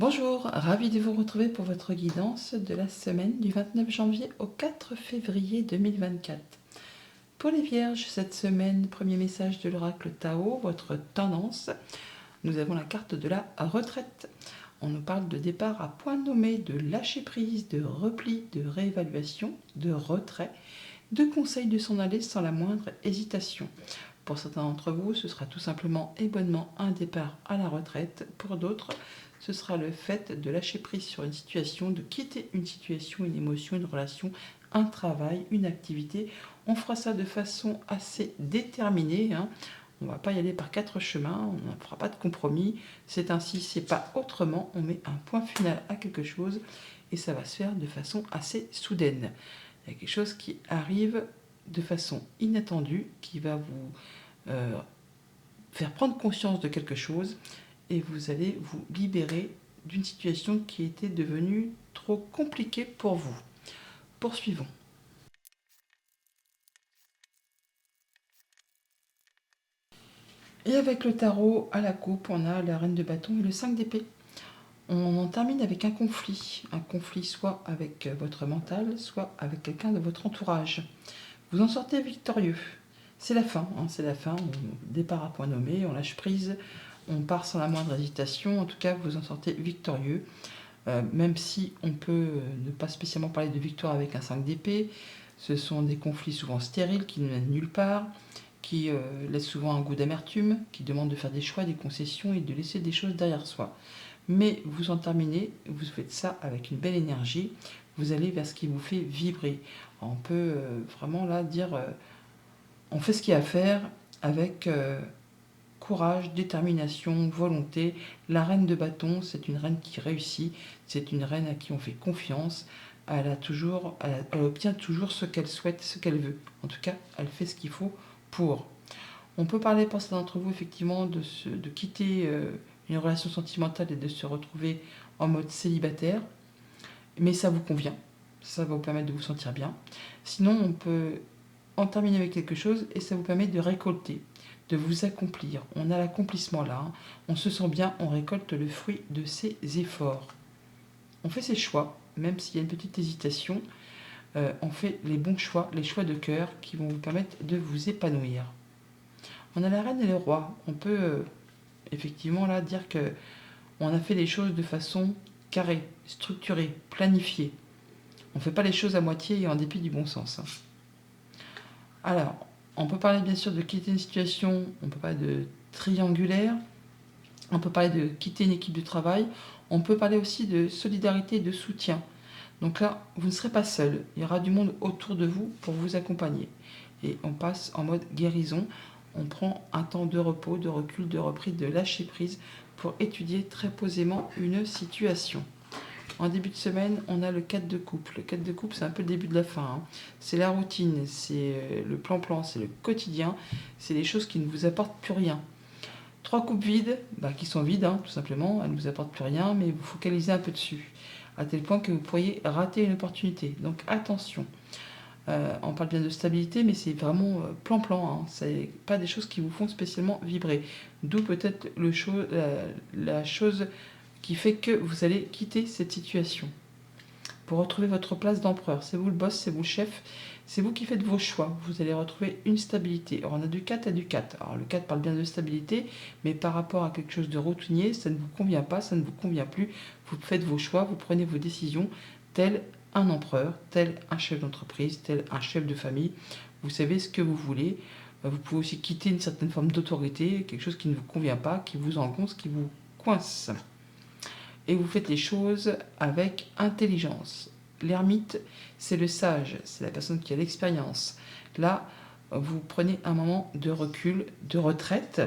Bonjour, ravi de vous retrouver pour votre guidance de la semaine du 29 janvier au 4 février 2024. Pour les Vierges, cette semaine, premier message de l'oracle Tao, votre tendance. Nous avons la carte de la retraite. On nous parle de départ à point nommé, de lâcher prise, de repli, de réévaluation, de retrait, de conseils de s'en aller sans la moindre hésitation. Pour certains d'entre vous, ce sera tout simplement et bonnement un départ à la retraite. Pour d'autres, ce sera le fait de lâcher prise sur une situation, de quitter une situation, une émotion, une relation, un travail, une activité. On fera ça de façon assez déterminée. On ne va pas y aller par quatre chemins, on ne fera pas de compromis. C'est ainsi, c'est pas autrement. On met un point final à quelque chose et ça va se faire de façon assez soudaine. Il y a quelque chose qui arrive de façon inattendue, qui va vous faire prendre conscience de quelque chose et vous allez vous libérer d'une situation qui était devenue trop compliquée pour vous. Poursuivons. Et avec le tarot à la coupe, on a la reine de bâton et le 5 d'épée. On en termine avec un conflit soit avec votre mental, soit avec quelqu'un de votre entourage. Vous en sortez victorieux. C'est la fin, c'est la fin, on départ à point nommé, on lâche prise, on part sans la moindre hésitation, en tout cas vous en sortez victorieux. Même si on peut ne pas spécialement parler de victoire avec un 5 d'épée, ce sont des conflits souvent stériles qui ne mènent nulle part, qui laissent souvent un goût d'amertume, qui demandent de faire des choix, des concessions et de laisser des choses derrière soi. Mais vous en terminez, vous faites ça avec une belle énergie, vous allez vers ce qui vous fait vibrer. On peut vraiment là dire, on fait ce qu'il y a à faire avec courage, détermination, volonté. La reine de bâton, c'est une reine qui réussit, c'est une reine à qui on fait confiance. Elle obtient toujours ce qu'elle souhaite, ce qu'elle veut. En tout cas, elle fait ce qu'il faut pour. On peut parler pour certains d'entre vous effectivement de quitter une relation sentimentale et de se retrouver en mode célibataire, mais ça vous convient, ça va vous permettre de vous sentir bien. Sinon, on peut en terminer avec quelque chose et ça vous permet de récolter, de vous accomplir. On a l'accomplissement là, on se sent bien, on récolte le fruit de ses efforts. On fait ses choix, même s'il y a une petite hésitation, on fait les bons choix, les choix de cœur qui vont vous permettre de vous épanouir. On a la reine et le roi. On peut effectivement là dire que on a fait les choses de façon carrée, structurée, planifiée. On ne fait pas les choses à moitié et en dépit du bon sens. Alors, on peut parler bien sûr de quitter une situation, on peut parler de triangulaire, on peut parler de quitter une équipe de travail, on peut parler aussi de solidarité et de soutien. Donc là, vous ne serez pas seul, il y aura du monde autour de vous pour vous accompagner. Et on passe en mode guérison, on prend un temps de repos, de recul, de reprise, de lâcher prise pour étudier très posément une situation. En début de semaine, on a le 4 de coupe. Le 4 de coupe, c'est un peu le début de la fin. C'est la routine, c'est le plan-plan, c'est le quotidien, c'est les choses qui ne vous apportent plus rien. 3 coupes vides, qui sont vides, tout simplement, elles ne vous apportent plus rien, mais vous focalisez un peu dessus, à tel point que vous pourriez rater une opportunité. Donc attention. On parle bien de stabilité, mais c'est vraiment plan-plan. C'est pas des choses qui vous font spécialement vibrer. D'où peut-être la chose qui fait que vous allez quitter cette situation pour retrouver votre place d'empereur. C'est vous le boss, c'est vous le chef, c'est vous qui faites vos choix. Vous allez retrouver une stabilité. Alors on a du 4 à du 4. Alors le 4 parle bien de stabilité, mais par rapport à quelque chose de routinier, ça ne vous convient pas, ça ne vous convient plus. Vous faites vos choix, vous prenez vos décisions, tel un empereur, tel un chef d'entreprise, tel un chef de famille. Vous savez ce que vous voulez. Vous pouvez aussi quitter une certaine forme d'autorité, quelque chose qui ne vous convient pas, qui vous engonce, qui vous coince. Et vous faites les choses avec intelligence. L'ermite, c'est le sage, c'est la personne qui a l'expérience. Là, vous prenez un moment de recul, de retraite,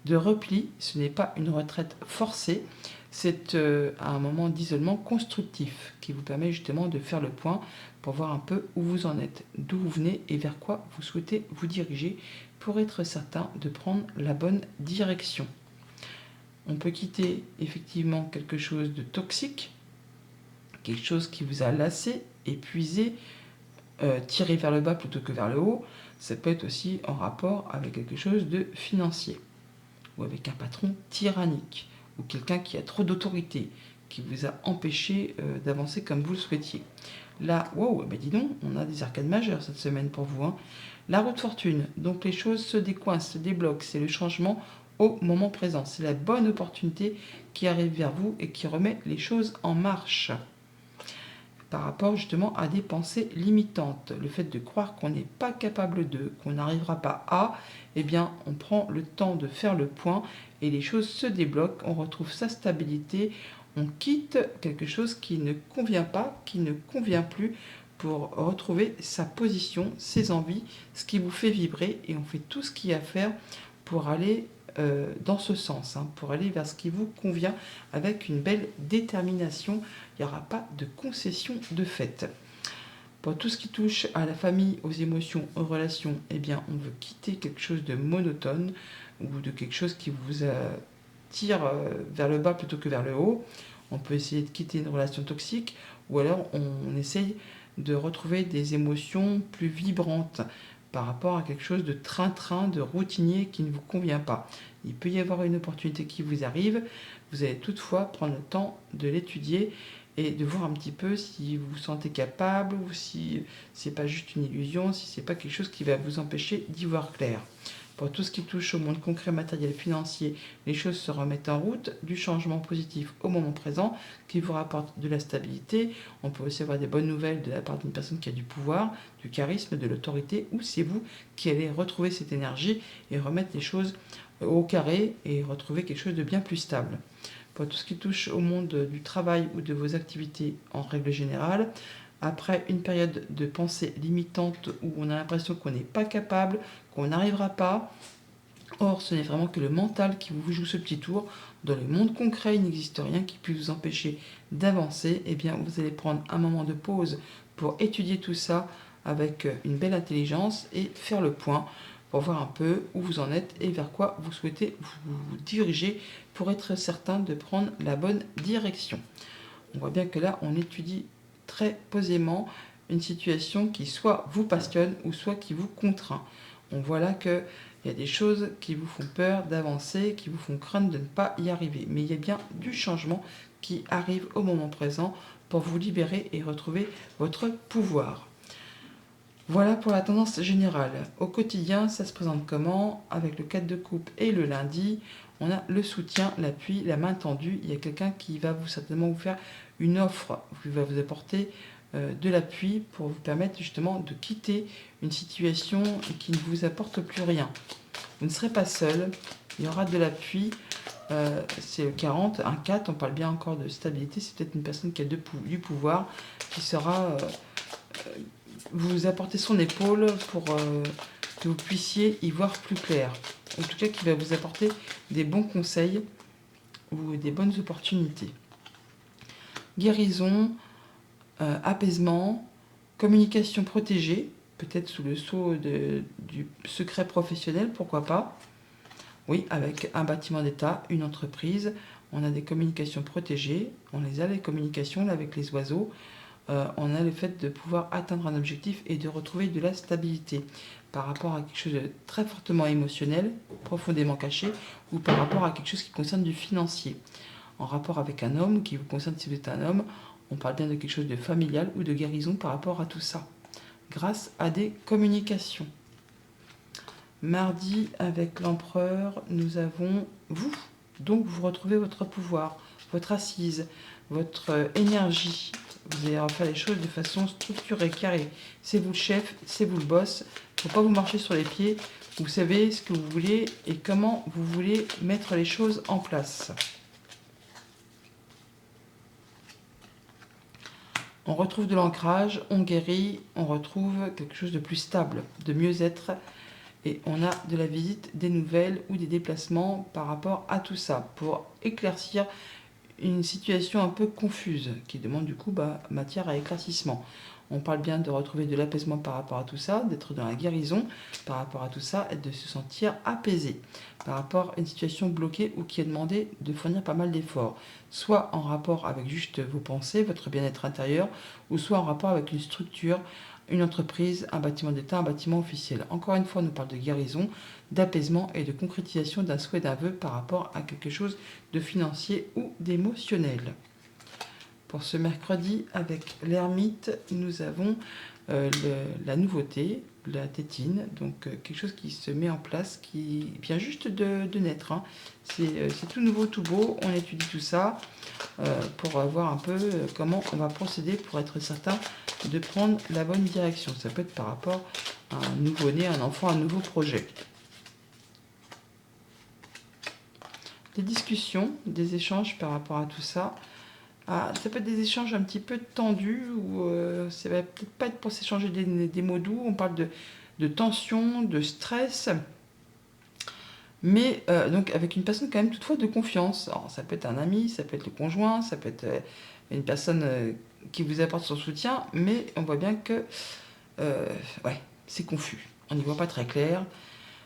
de repli. Ce n'est pas une retraite forcée, c'est un moment d'isolement constructif qui vous permet justement de faire le point pour voir un peu où vous en êtes, d'où vous venez et vers quoi vous souhaitez vous diriger pour être certain de prendre la bonne direction. On peut quitter effectivement quelque chose de toxique, quelque chose qui vous a lassé, épuisé, tiré vers le bas plutôt que vers le haut. Ça peut être aussi en rapport avec quelque chose de financier, ou avec un patron tyrannique, ou quelqu'un qui a trop d'autorité, qui vous a empêché d'avancer comme vous le souhaitiez. Là, wow, ben dis donc, on a des arcades majeures cette semaine pour vous, hein. La roue de fortune, donc les choses se décoincent, se débloquent, c'est le changement au moment présent. C'est la bonne opportunité qui arrive vers vous et qui remet les choses en marche. Par rapport justement à des pensées limitantes, le fait de croire qu'on n'est pas capable de, qu'on n'arrivera pas à, eh bien on prend le temps de faire le point et les choses se débloquent, on retrouve sa stabilité, on quitte quelque chose qui ne convient pas, qui ne convient plus pour retrouver sa position, ses envies, ce qui vous fait vibrer et on fait tout ce qu'il y a à faire pour aller dans ce sens, hein, pour aller vers ce qui vous convient avec une belle détermination. Il n'y aura pas de concession de fait. Pour tout ce qui touche à la famille, aux émotions, aux relations, eh bien, on veut quitter quelque chose de monotone ou de quelque chose qui vous tire vers le bas plutôt que vers le haut. On peut essayer de quitter une relation toxique ou alors on essaye de retrouver des émotions plus vibrantes par rapport à quelque chose de train-train, de routinier qui ne vous convient pas. Il peut y avoir une opportunité qui vous arrive, vous allez toutefois prendre le temps de l'étudier et de voir un petit peu si vous vous sentez capable ou si c'est pas juste une illusion, si c'est pas quelque chose qui va vous empêcher d'y voir clair. Pour tout ce qui touche au monde concret, matériel, financier, les choses se remettent en route, du changement positif au moment présent qui vous rapporte de la stabilité. On peut aussi avoir des bonnes nouvelles de la part d'une personne qui a du pouvoir, du charisme, de l'autorité, ou c'est vous qui allez retrouver cette énergie et remettre les choses au carré et retrouver quelque chose de bien plus stable. Pour tout ce qui touche au monde du travail ou de vos activités en règle générale, après une période de pensée limitante où on a l'impression qu'on n'est pas capable, qu'on n'arrivera pas, or ce n'est vraiment que le mental qui vous joue ce petit tour, dans le monde concret il n'existe rien qui puisse vous empêcher d'avancer, eh bien vous allez prendre un moment de pause pour étudier tout ça avec une belle intelligence et faire le point pour voir un peu où vous en êtes et vers quoi vous souhaitez vous diriger pour être certain de prendre la bonne direction. On voit bien que là on étudie très posément une situation qui soit vous passionne ou soit qui vous contraint. On voit là qu'il y a des choses qui vous font peur d'avancer, qui vous font craindre de ne pas y arriver. Mais il y a bien du changement qui arrive au moment présent pour vous libérer et retrouver votre pouvoir. Voilà pour la tendance générale. Au quotidien, ça se présente comment? Avec le 4 de coupe et le lundi, on a le soutien, l'appui, la main tendue. Il y a quelqu'un qui va certainement vous faire une offre, qui va vous apporter de l'appui pour vous permettre justement de quitter une situation qui ne vous apporte plus rien. Vous ne serez pas seul, il y aura de l'appui. C'est le 40, un 4, on parle bien encore de stabilité, c'est peut-être une personne qui a du pouvoir, qui sera vous apporter son épaule pour que vous puissiez y voir plus clair. En tout cas, qui va vous apporter des bons conseils ou des bonnes opportunités. Guérison, apaisement, communication protégée, peut-être sous le sceau du secret professionnel, pourquoi pas. Oui, avec un bâtiment d'État, une entreprise, on a des communications protégées, on les a les communications là, avec les oiseaux, on a le fait de pouvoir atteindre un objectif et de retrouver de la stabilité par rapport à quelque chose de très fortement émotionnel, profondément caché, ou par rapport à quelque chose qui concerne du financier. En rapport avec un homme, qui vous concerne si vous êtes un homme, on parle bien de quelque chose de familial ou de guérison par rapport à tout ça, grâce à des communications. Mardi, avec l'empereur, nous avons vous. Donc vous retrouvez votre pouvoir, votre assise, votre énergie. Vous allez refaire les choses de façon structurée, carrée. C'est vous le chef, c'est vous le boss. Il ne faut pas vous marcher sur les pieds. Vous savez ce que vous voulez et comment vous voulez mettre les choses en place. On retrouve de l'ancrage, on guérit, on retrouve quelque chose de plus stable, de mieux-être. Et on a de la visite, des nouvelles ou des déplacements par rapport à tout ça pour éclaircir une situation un peu confuse qui demande du coup matière à éclaircissement. On parle bien de retrouver de l'apaisement par rapport à tout ça, d'être dans la guérison par rapport à tout ça et de se sentir apaisé par rapport à une situation bloquée ou qui a demandé de fournir pas mal d'efforts, soit en rapport avec juste vos pensées, votre bien-être intérieur, ou soit en rapport avec une structure, une entreprise, un bâtiment d'État, un bâtiment officiel. Encore une fois, on nous parle de guérison, d'apaisement et de concrétisation d'un souhait, d'un vœu par rapport à quelque chose de financier ou d'émotionnel. Pour ce mercredi, avec l'ermite, nous avons la nouveauté, la tétine, donc quelque chose qui se met en place, qui vient juste de naître. Hein. C'est tout nouveau, tout beau. On étudie tout ça pour voir un peu comment on va procéder pour être certain de prendre la bonne direction. Ça peut être par rapport à un nouveau-né, un enfant, un nouveau projet. Des discussions, des échanges par rapport à tout ça. Ah, ça peut être des échanges un petit peu tendus, ou ça va peut-être pas être pour s'échanger des mots doux. On parle de tension, de stress, mais donc avec une personne quand même toutefois de confiance. Alors, ça peut être un ami, ça peut être le conjoint, ça peut être une personne qui vous apporte son soutien, mais on voit bien que ouais, c'est confus. On n'y voit pas très clair.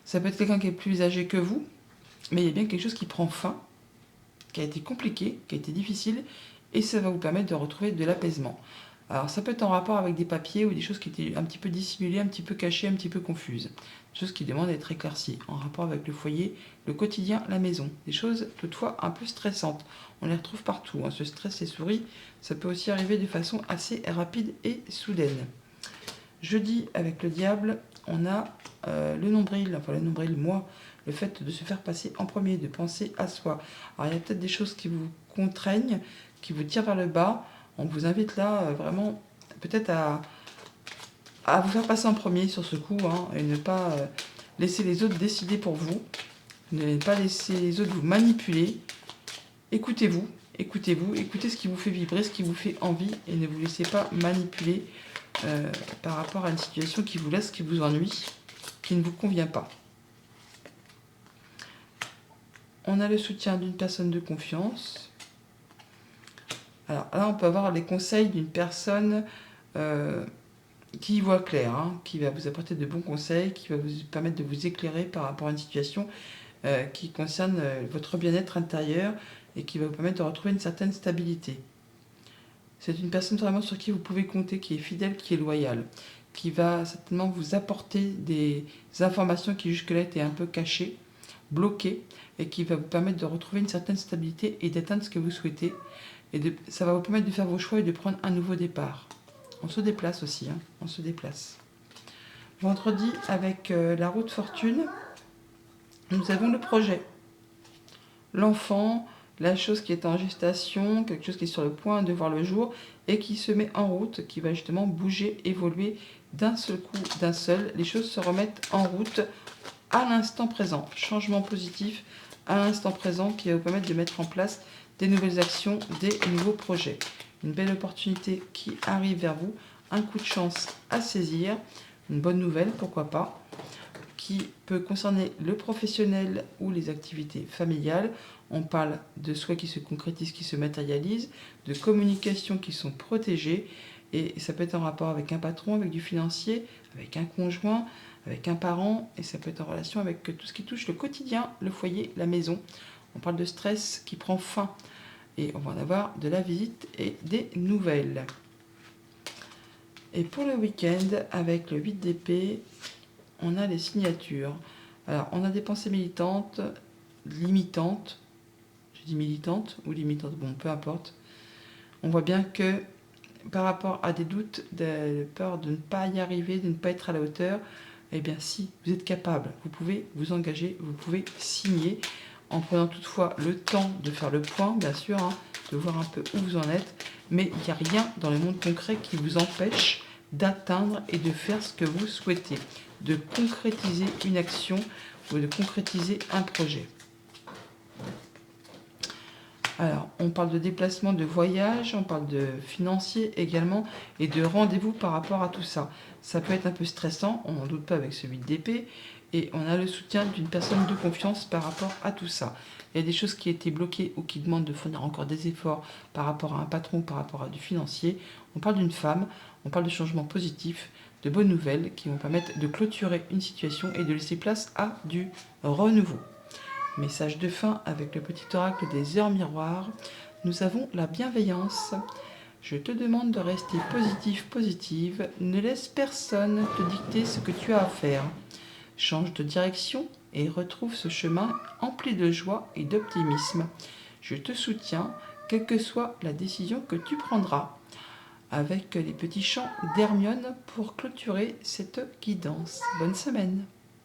Ça peut être quelqu'un qui est plus âgé que vous, mais il y a bien quelque chose qui prend fin, qui a été compliqué, qui a été difficile, et ça va vous permettre de retrouver de l'apaisement. Alors ça peut être en rapport avec des papiers ou des choses qui étaient un petit peu dissimulées, un petit peu cachées, un petit peu confuses. Des choses qui demandent d'être éclaircies, en rapport avec le foyer, le quotidien, la maison. Des choses toutefois un peu stressantes. On les retrouve partout. Hein. Ce stress et souris, ça peut aussi arriver de façon assez rapide et soudaine. Jeudi, avec le diable, on a le nombril, moi, le fait de se faire passer en premier, de penser à soi. Alors il y a peut-être des choses qui vous contraignent, qui vous tirent vers le bas. On vous invite là vraiment peut-être à vous faire passer en premier sur ce coup, hein, et ne pas laisser les autres décider pour vous. Ne pas laisser les autres vous manipuler. Écoutez-vous, écoutez ce qui vous fait vibrer, ce qui vous fait envie, et ne vous laissez pas manipuler par rapport à une situation qui vous laisse, qui vous ennuie, qui ne vous convient pas. On a le soutien d'une personne de confiance. Alors là, on peut avoir les conseils d'une personne qui y voit clair, hein, qui va vous apporter de bons conseils, qui va vous permettre de vous éclairer par rapport à une situation qui concerne votre bien-être intérieur et qui va vous permettre de retrouver une certaine stabilité. C'est une personne vraiment sur qui vous pouvez compter, qui est fidèle, qui est loyale, qui va certainement vous apporter des informations qui jusque-là étaient un peu cachées, bloquées, et qui va vous permettre de retrouver une certaine stabilité et d'atteindre ce que vous souhaitez. Ça va vous permettre de faire vos choix et de prendre un nouveau départ. On se déplace aussi, hein, on se déplace. Vendredi, avec la roue de fortune, nous avons le projet. L'enfant, la chose qui est en gestation, quelque chose qui est sur le point de voir le jour et qui se met en route, qui va justement bouger, évoluer d'un seul coup, d'un seul. Les choses se remettent en route à l'instant présent. Changement positif à l'instant présent qui va vous permettre de mettre en place des nouvelles actions, des nouveaux projets. Une belle opportunité qui arrive vers vous, un coup de chance à saisir, une bonne nouvelle, pourquoi pas, qui peut concerner le professionnel ou les activités familiales. On parle de souhaits qui se concrétisent, qui se matérialisent, de communications qui sont protégées, et ça peut être en rapport avec un patron, avec du financier, avec un conjoint, avec un parent, et ça peut être en relation avec tout ce qui touche le quotidien, le foyer, la maison. On parle de stress qui prend fin, et on va en avoir de la visite et des nouvelles. Et pour le week-end, avec le 8 d'épée, on a les signatures. Alors, on a des pensées militantes, limitantes. Je dis militantes ou limitantes, bon, peu importe. On voit bien que par rapport à des doutes, de peur de ne pas y arriver, de ne pas être à la hauteur, eh bien si, vous êtes capable, vous pouvez vous engager, vous pouvez signer, en prenant toutefois le temps de faire le point, bien sûr, hein, de voir un peu où vous en êtes, mais il n'y a rien dans le monde concret qui vous empêche d'atteindre et de faire ce que vous souhaitez, de concrétiser une action ou de concrétiser un projet. Alors, on parle de déplacement, de voyage, on parle de financier également, et de rendez-vous par rapport à tout ça. Ça peut être un peu stressant, on n'en doute pas avec ce 8 d'épée, et on a le soutien d'une personne de confiance par rapport à tout ça. Il y a des choses qui étaient bloquées ou qui demandent de fournir encore des efforts par rapport à un patron, par rapport à du financier. On parle d'une femme, on parle de changements positifs, de bonnes nouvelles qui vont permettre de clôturer une situation et de laisser place à du renouveau. Message de fin avec le petit oracle des heures miroirs. Nous avons la bienveillance. Je te demande de rester positif, positive. Ne laisse personne te dicter ce que tu as à faire. Change de direction et retrouve ce chemin empli de joie et d'optimisme. Je te soutiens quelle que soit la décision que tu prendras. Avec les petits chants d'Hermione pour clôturer cette guidance. Bonne semaine.